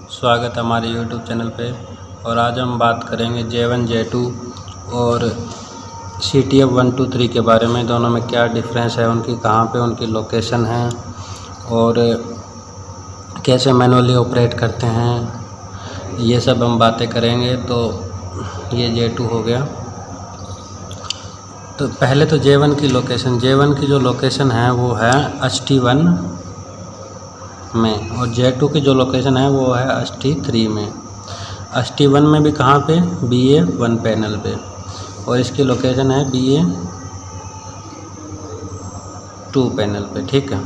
स्वागत है हमारे YouTube चैनल पे। और आज हम बात करेंगे J1 J2 और CTF 1 2 3 के बारे में। दोनों में क्या डिफरेंस है, उनकी कहाँ पे उनकी लोकेशन है और कैसे मैनुअली ऑपरेट करते हैं, ये सब हम बातें करेंगे। तो ये J2 हो गया। तो पहले तो J1 की लोकेशन, J1 की जो लोकेशन है वो है HT1 में, और J2 की जो लोकेशन है वो है HT3 में। HT1 में भी कहाँ पे, BA1 पैनल पे, और इसकी लोकेशन है BA2 पैनल पे। ठीक है।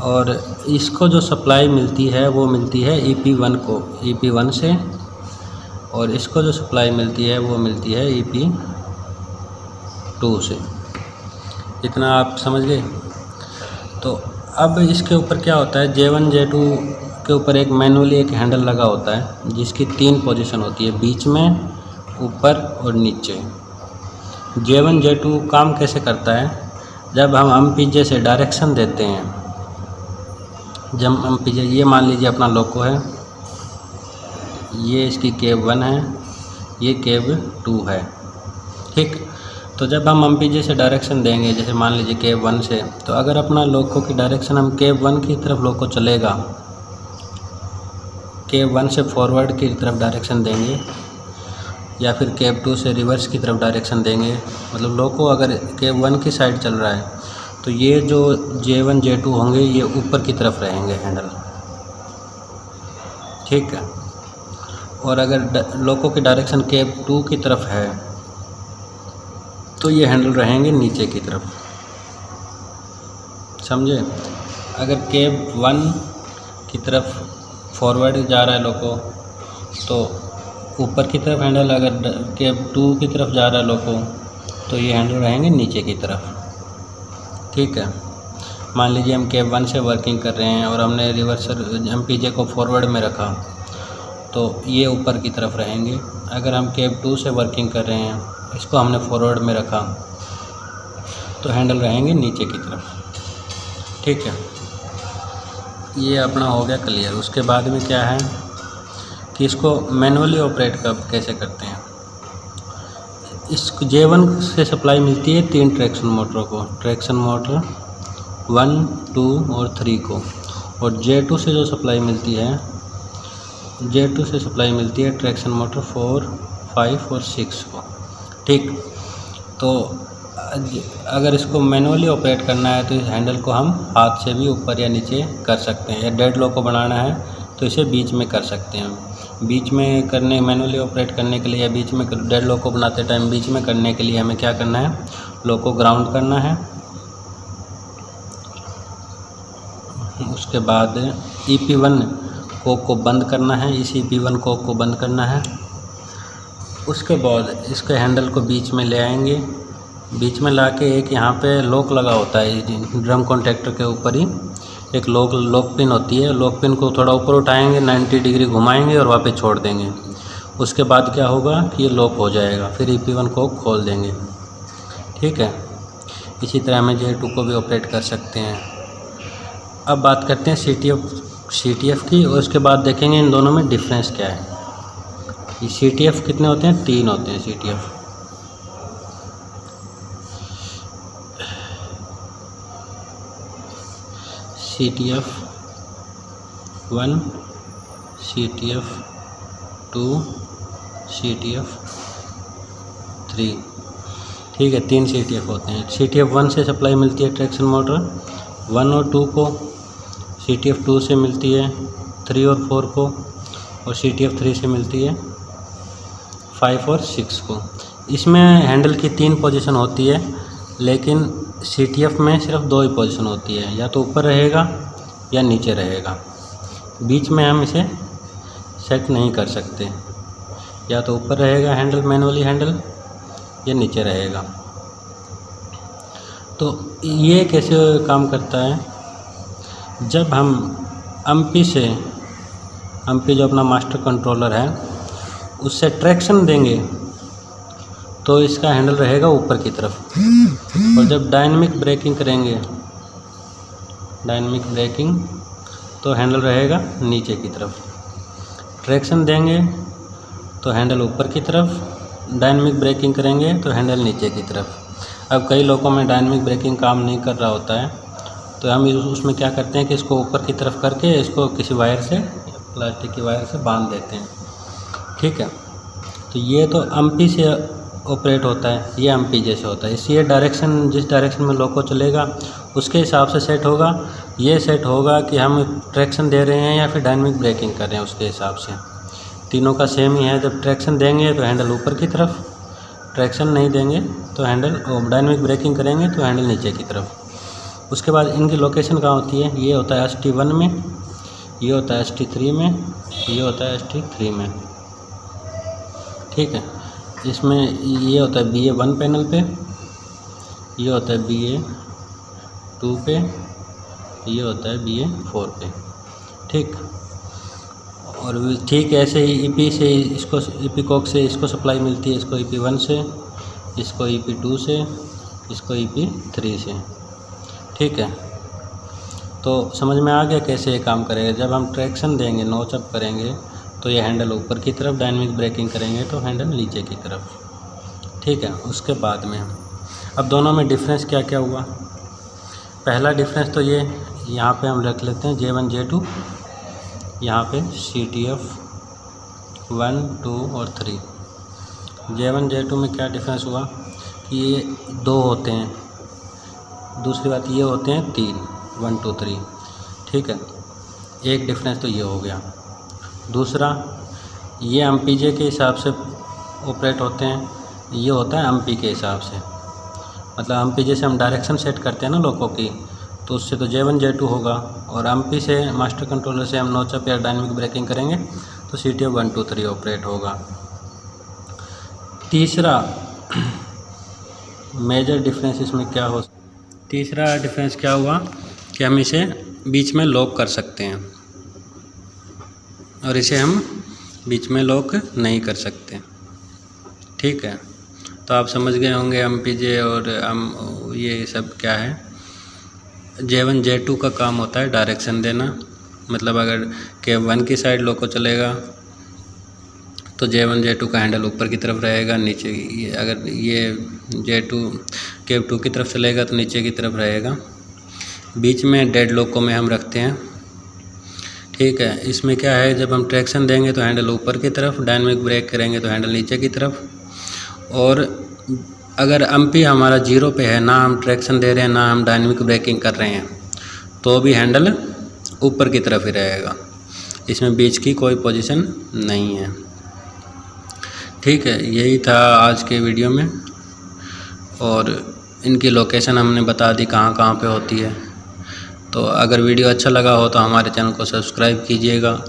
और इसको जो सप्लाई मिलती है वो मिलती है EP1 को, EP1 से, और इसको जो सप्लाई मिलती है वो मिलती है EP2 से। इतना आप समझ गए। तो अब इसके ऊपर क्या होता है, J1 J2 के ऊपर एक मैनुअली एक हैंडल लगा होता है जिसकी 3 पोजीशन होती है, बीच में, ऊपर और नीचे। J1 J2 काम कैसे करता है, जब हम MPJ से डायरेक्शन देते हैं, जब MPJ, ये मान लीजिए अपना लोको है, ये इसकी केब 1 है, ये केब 2 है। ठीक। तो जब हम MPJ से डायरेक्शन देंगे, जैसे मान लीजिए केब 1 से, तो अगर अपना लोको की डायरेक्शन हम केब 1 की तरफ लोको चलेगा, केब 1 से फॉरवर्ड की तरफ डायरेक्शन देंगे, या फिर केब 2 से रिवर्स की तरफ डायरेक्शन देंगे, मतलब लोको अगर केब 1 की साइड चल रहा है तो ये जो J1 J2 होंगे ये ऊपर की तरफ रहेंगे हैंडल। ठीक है। और अगर लोको की डायरेक्शन केब 2 की तरफ है तो ये हैंडल रहेंगे नीचे की तरफ। समझे। अगर केब 1 की तरफ फॉरवर्ड जा रहा है लोको तो ऊपर की तरफ हैंडल, अगर केब 2 की तरफ जा रहा है लोको तो ये हैंडल रहेंगे नीचे की तरफ। ठीक है। मान लीजिए हम केब 1 से वर्किंग कर रहे हैं और हमने रिवर्सर MPJ को फॉरवर्ड में रखा तो ये ऊपर की तरफ रहेंगे। अगर हम केब 2 से वर्किंग कर रहे हैं, इसको हमने फॉरवर्ड में रखा तो हैंडल रहेंगे नीचे की तरफ। ठीक है। ये अपना हो गया क्लियर। उसके बाद में क्या है कि इसको मैनुअली ऑपरेट कैसे करते हैं। इस J1 से सप्लाई मिलती है 3 ट्रैक्शन मोटरों को, ट्रैक्शन मोटर 1 2 और 3 को, और J2 से जो सप्लाई मिलती है, J2 से सप्लाई मिलती है ट्रैक्शन मोटर 4 5 और 6 को। ठीक। तो अगर इसको मैनुअली ऑपरेट करना है तो इस हैंडल को हम हाथ से भी ऊपर या नीचे कर सकते हैं, या डेड लॉक को बनाना है तो इसे बीच में कर सकते हैं। बीच में करने, मैनुअली ऑपरेट करने के लिए या बीच में डेड लॉक को बनाते टाइम बीच में करने के लिए हमें क्या करना है, लॉक को ग्राउंड करना है। उसके बाद EP1 कोक को बंद करना है, इस EP1 कोक को बंद करना है। उसके बाद इसके हैंडल को बीच में ले आएंगे, बीच में लाके एक यहाँ पे लॉक लगा होता है, ड्रम कॉन्टैक्टर के ऊपर ही एक लॉक पिन होती है। लॉक पिन को थोड़ा ऊपर उठाएंगे, 90 डिग्री घुमाएंगे और वापस छोड़ देंगे। उसके बाद क्या होगा कि ये लॉक हो जाएगा, फिर EP1 को खोल देंगे। ठीक है। इसी तरह हमें J2 को भी ऑपरेट कर सकते हैं। अब बात करते हैं CTF की, और उसके बाद देखेंगे इन दोनों में डिफरेंस क्या है। ये CTF कितने होते हैं, 3 होते हैं CTF। CTF 1, CTF 2, CTF 3। ठीक है, 3 CTF होते हैं। CTF 1 से सप्लाई मिलती है ट्रैक्शन मोटर 1 और 2 को, CTF 2 से मिलती है 3 और 4 को, और CTF 3 से मिलती है 5 और 6 को। इसमें हैंडल की 3 पोजीशन होती है, लेकिन CTF में सिर्फ 2 ही पोजीशन होती है, या तो ऊपर रहेगा या नीचे रहेगा। बीच में हम इसे सेट नहीं कर सकते, या तो ऊपर रहेगा हैंडल, मैनुअली हैंडल, या नीचे रहेगा। तो ये कैसे काम करता है, जब हम MP जो अपना मास्टर कंट्रोलर है उससे ट्रैक्शन देंगे तो इसका हैंडल रहेगा ऊपर की तरफ, और जब डायनामिक ब्रेकिंग करेंगे, डायनामिक ब्रेकिंग तो हैंडल रहेगा नीचे की तरफ। ट्रैक्शन देंगे तो हैंडल ऊपर की तरफ। डायनामिक ब्रेकिंग करेंगे तो हैंडल नीचे की तरफ। अब कई लोगों में डायनामिक ब्रेकिंग काम नहीं कर रहा होता है, तो हम उसमें क्या करते हैं कि इसको ऊपर की तरफ करके इसको किसी वायर से, प्लास्टिक की वायर से बांध देते हैं। ठीक है, तो ये तो एम्पी से ऑपरेट होता है, ये एम्पी जैसे होता है। इसलिए डायरेक्शन, जिस डायरेक्शन में लोको चलेगा उसके हिसाब से सेट होगा। ये सेट होगा कि हम ट्रैक्शन दे रहे हैं या फिर डायनामिक ब्रेकिंग कर रहे हैं, उसके हिसाब से। तीनों का सेम ही है। जब ट्रैक्शन देंगे तो हैंडल ऊपर की तरफ, ट्रैक्शन नहीं देंगे तो हैंडल, डायनामिक ब्रेकिंग करेंगे तो हैंडल नीचे की तरफ। उसके बाद इनकी लोकेशन कहाँ होती है? ये होता है ST1 में, ये होता है ST3 में, ये होता है ST3 में। ठीक है, इसमें ये होता है BA1 पैनल पे, ये होता है BA2 पे, ये होता है BA4 पे। ठीक, और ठीक ऐसे ही EP से इसको, EP से इसको सप्लाई मिलती है, इसको EP1 से, इसको EP2 से, इसको EP3 से। ठीक है, तो समझ में आ गया कैसे ये काम करेगा। जब हम ट्रैक्शन देंगे, नोच अप करेंगे तो ये हैंडल ऊपर की तरफ, डायनामिक ब्रेकिंग करेंगे तो हैंडल नीचे की तरफ। ठीक है, उसके बाद में अब दोनों में डिफरेंस क्या क्या हुआ? पहला डिफरेंस तो ये यहाँ पे हम रख लेते हैं J1 J2, यहाँ पे CTF 1 2 और 3। J1 J2 में क्या डिफरेंस हुआ कि ये 2 होते हैं, दूसरी बात ये होते हैं 3, 1 2 3। ठीक है, एक डिफरेंस तो ये हो गया। दूसरा, ये MPJ के हिसाब से ऑपरेट होते हैं, ये होता है MP के हिसाब से। मतलब MPJ से हम डायरेक्शन सेट करते हैं ना लोगों की, तो उससे तो J1 J2 होगा, और MP से, मास्टर कंट्रोलर से हम नोच अप या डायनामिक ब्रेकिंग करेंगे तो CTF 1 2 3 ऑपरेट होगा। तीसरा मेजर डिफरेंस इसमें क्या हो, तीसरा डिफरेंस क्या हुआ कि हम इसे बीच में लॉक कर सकते हैं और इसे हम बीच में लॉक नहीं कर सकते। ठीक है, तो आप समझ गए होंगे MPJ और ये सब क्या है। J1 J2 का काम होता है डायरेक्शन देना, मतलब अगर केब 1 की साइड लोको चलेगा तो J1 J2 का हैंडल ऊपर की तरफ रहेगा, नीचे अगर ये J2 केब 2 की तरफ चलेगा तो नीचे की तरफ रहेगा। बीच में डेड लोको में हम रखते हैं। ठीक है, इसमें क्या है, जब हम ट्रैक्शन देंगे तो हैंडल ऊपर की तरफ, डायनामिक ब्रेक करेंगे तो हैंडल नीचे की तरफ। और अगर MP हमारा 0 पे है, ना हम ट्रैक्शन दे रहे हैं ना हम डायनामिक ब्रेकिंग कर रहे हैं, तो भी हैंडल ऊपर की तरफ ही रहेगा, इसमें बीच की कोई पोजीशन नहीं है। ठीक है, यही था आज के वीडियो में, और इनकी लोकेशन हमने बता दी कहाँ कहाँ पे होती है। तो अगर वीडियो अच्छा लगा हो तो हमारे चैनल को सब्सक्राइब कीजिएगा।